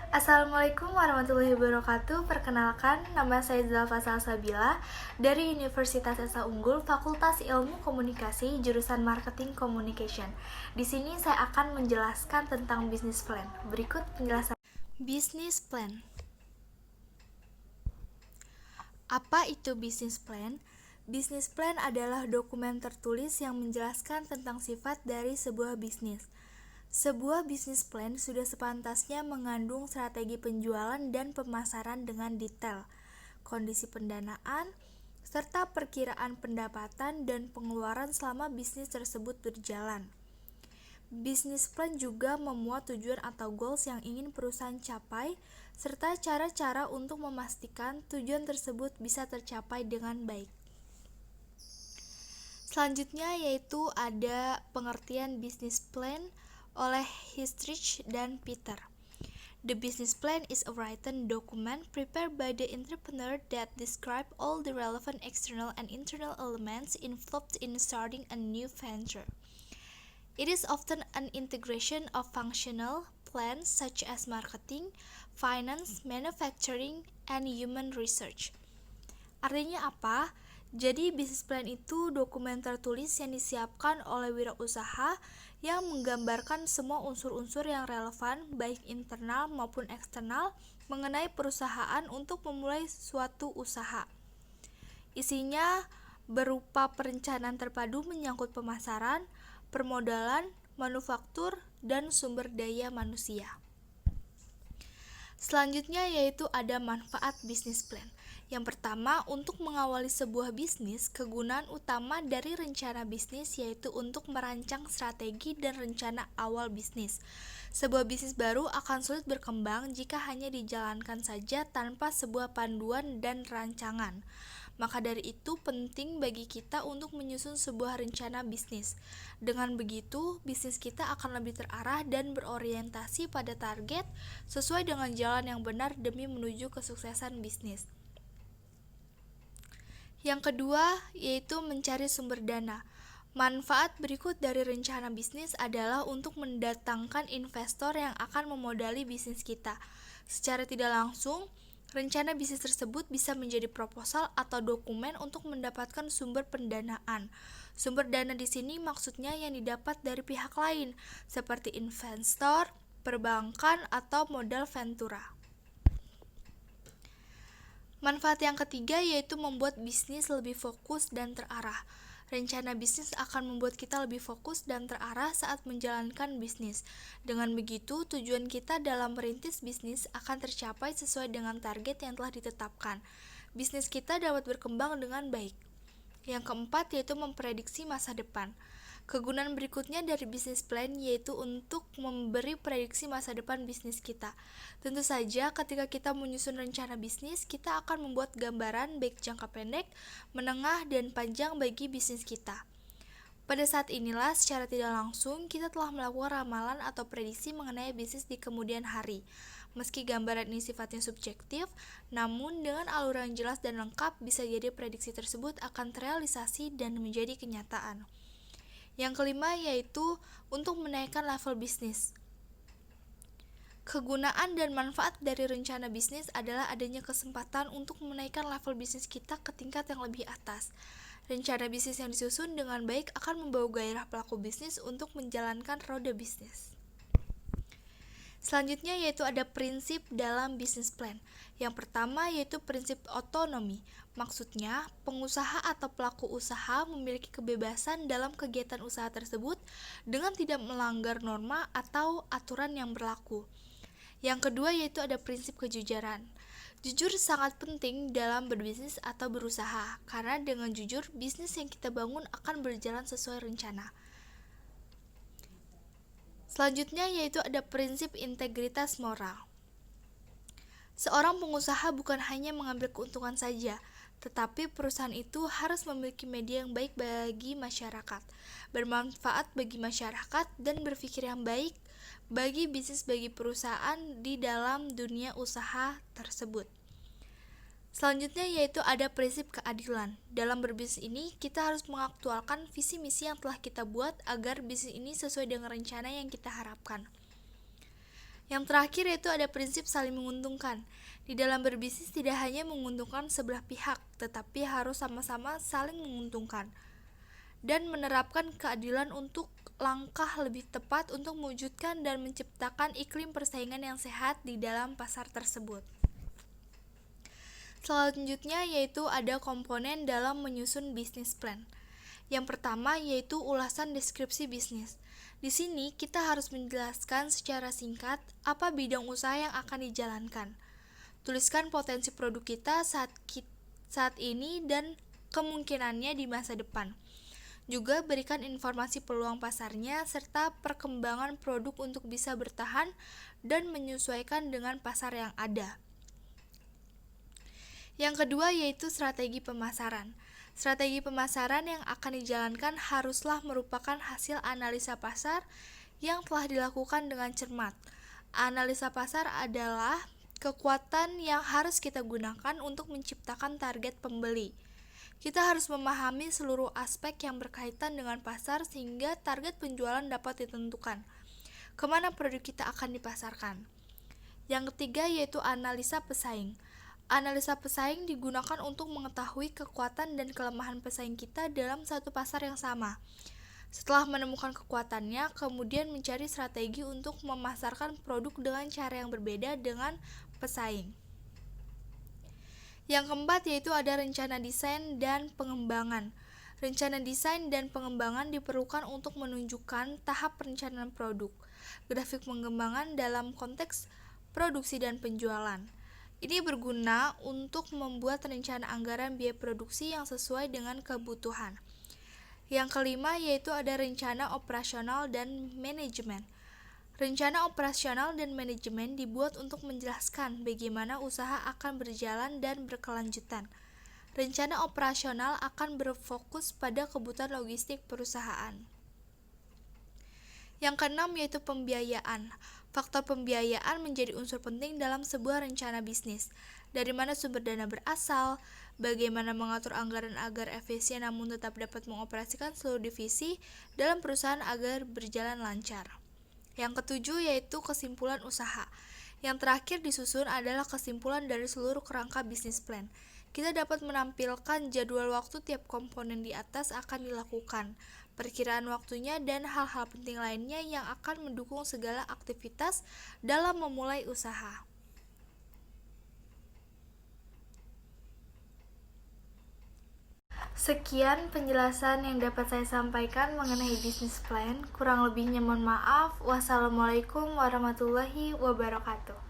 Assalamualaikum warahmatullahi wabarakatuh. Perkenalkan, nama saya Zalfa Salsabila dari Universitas Esa Unggul, Fakultas Ilmu Komunikasi, jurusan Marketing Communication. Di sini saya akan menjelaskan tentang business plan. Berikut penjelasan. Business plan. Apa itu business plan? Business plan adalah dokumen tertulis yang menjelaskan tentang sifat dari sebuah bisnis. Sebuah bisnis plan sudah sepantasnya mengandung strategi penjualan dan pemasaran dengan detail, kondisi pendanaan, serta perkiraan pendapatan dan pengeluaran selama bisnis tersebut berjalan. Bisnis plan juga memuat tujuan atau goals yang ingin perusahaan capai, serta cara-cara untuk memastikan tujuan tersebut bisa tercapai dengan baik. Selanjutnya yaitu ada pengertian business plan oleh Heathridge dan Peter. The business plan is a written document prepared by the entrepreneur that describe all the relevant external and internal elements involved in starting a new venture. It is often an integration of functional plans such as marketing, finance, manufacturing, and human research. Artinya apa? Jadi business plan itu dokumen tertulis yang disiapkan oleh wirausaha yang menggambarkan semua unsur-unsur yang relevan baik internal maupun eksternal mengenai perusahaan untuk memulai suatu usaha. Isinya berupa perencanaan terpadu menyangkut pemasaran, permodalan, manufaktur, dan sumber daya manusia. Selanjutnya yaitu ada manfaat bisnis plan. Yang pertama, untuk mengawali sebuah bisnis, kegunaan utama dari rencana bisnis yaitu untuk merancang strategi dan rencana awal bisnis. Sebuah bisnis baru akan sulit berkembang jika hanya dijalankan saja tanpa sebuah panduan dan rancangan. Maka dari itu penting bagi kita untuk menyusun sebuah rencana bisnis. Dengan begitu, bisnis kita akan lebih terarah dan berorientasi pada target sesuai dengan jalan yang benar demi menuju kesuksesan bisnis. Yang kedua, yaitu mencari sumber dana. Manfaat berikut dari rencana bisnis adalah untuk mendatangkan investor yang akan memodali bisnis kita. Secara tidak langsung, rencana bisnis tersebut bisa menjadi proposal atau dokumen untuk mendapatkan sumber pendanaan. Sumber dana di sini maksudnya yang didapat dari pihak lain, seperti investor, perbankan, atau modal ventura. Manfaat yang ketiga yaitu membuat bisnis lebih fokus dan terarah. Rencana bisnis akan membuat kita lebih fokus dan terarah saat menjalankan bisnis. Dengan begitu, tujuan kita dalam merintis bisnis akan tercapai sesuai dengan target yang telah ditetapkan. Bisnis kita dapat berkembang dengan baik. Yang keempat yaitu memprediksi masa depan. Kegunaan berikutnya dari business plan yaitu untuk memberi prediksi masa depan bisnis kita. Tentu saja ketika kita menyusun rencana bisnis, kita akan membuat gambaran baik jangka pendek, menengah, dan panjang bagi bisnis kita. Pada saat inilah secara tidak langsung kita telah melakukan ramalan atau prediksi mengenai bisnis di kemudian hari. Meski gambaran ini sifatnya subjektif, namun dengan aluran jelas dan lengkap bisa jadi prediksi tersebut akan terrealisasi dan menjadi kenyataan. Yang kelima yaitu untuk menaikkan level bisnis. Kegunaan dan manfaat dari rencana bisnis adalah adanya kesempatan untuk menaikkan level bisnis kita ke tingkat yang lebih atas. Rencana bisnis yang disusun dengan baik akan membawa gairah pelaku bisnis untuk menjalankan roda bisnis. Selanjutnya yaitu ada prinsip dalam business plan. Yang pertama yaitu prinsip otonomi. Maksudnya, pengusaha atau pelaku usaha memiliki kebebasan dalam kegiatan usaha tersebut dengan tidak melanggar norma atau aturan yang berlaku. Yang kedua yaitu ada prinsip kejujuran. Jujur sangat penting dalam berbisnis atau berusaha, karena dengan jujur, bisnis yang kita bangun akan berjalan sesuai rencana. Selanjutnya yaitu ada prinsip integritas moral. Seorang pengusaha bukan hanya mengambil keuntungan saja, tetapi perusahaan itu harus memiliki media yang baik bagi masyarakat, bermanfaat bagi masyarakat, dan berpikir yang baik bagi bisnis bagi perusahaan di dalam dunia usaha tersebut. Selanjutnya yaitu ada prinsip keadilan. Dalam berbisnis ini, kita harus mengaktualkan visi misi yang telah kita buat agar bisnis ini sesuai dengan rencana yang kita harapkan. Yang terakhir yaitu ada prinsip saling menguntungkan. Di dalam berbisnis tidak hanya menguntungkan sebelah pihak, tetapi harus sama-sama saling menguntungkan dan menerapkan keadilan untuk langkah lebih tepat untuk mewujudkan dan menciptakan iklim persaingan yang sehat di dalam pasar tersebut. Selanjutnya yaitu ada komponen dalam menyusun bisnis plan. Yang pertama yaitu ulasan deskripsi bisnis. Di sini kita harus menjelaskan secara singkat apa bidang usaha yang akan dijalankan. Tuliskan potensi produk kita saat ini dan kemungkinannya di masa depan. Juga berikan informasi peluang pasarnya serta perkembangan produk untuk bisa bertahan dan menyesuaikan dengan pasar yang ada. Yang kedua yaitu strategi pemasaran. Strategi pemasaran yang akan dijalankan haruslah merupakan hasil analisa pasar yang telah dilakukan dengan cermat. Analisa pasar adalah kekuatan yang harus kita gunakan untuk menciptakan target pembeli. Kita harus memahami seluruh aspek yang berkaitan dengan pasar sehingga target penjualan dapat ditentukan. Kemana produk kita akan dipasarkan? Yang ketiga yaitu analisa pesaing. Analisa pesaing digunakan untuk mengetahui kekuatan dan kelemahan pesaing kita dalam satu pasar yang sama. Setelah menemukan kekuatannya, kemudian mencari strategi untuk memasarkan produk dengan cara yang berbeda dengan pesaing. Yang keempat yaitu ada rencana desain dan pengembangan. Rencana desain dan pengembangan diperlukan untuk menunjukkan tahap perencanaan produk, grafik pengembangan dalam konteks produksi dan penjualan. Ini berguna untuk membuat rencana anggaran biaya produksi yang sesuai dengan kebutuhan. Yang kelima yaitu ada rencana operasional dan manajemen. Rencana operasional dan manajemen dibuat untuk menjelaskan bagaimana usaha akan berjalan dan berkelanjutan. Rencana operasional akan berfokus pada kebutuhan logistik perusahaan. Yang keenam yaitu pembiayaan. Faktor pembiayaan menjadi unsur penting dalam sebuah rencana bisnis. Dari mana sumber dana berasal, bagaimana mengatur anggaran agar efisien namun tetap dapat mengoperasikan seluruh divisi dalam perusahaan agar berjalan lancar. Yang ketujuh yaitu kesimpulan usaha. Yang terakhir disusun adalah kesimpulan dari seluruh kerangka bisnis plan. Kita dapat menampilkan jadwal waktu tiap komponen di atas akan dilakukan, perkiraan waktunya, dan hal-hal penting lainnya yang akan mendukung segala aktivitas dalam memulai usaha. Sekian penjelasan yang dapat saya sampaikan mengenai bisnis plan. Kurang lebihnya mohon maaf. Wassalamualaikum warahmatullahi wabarakatuh.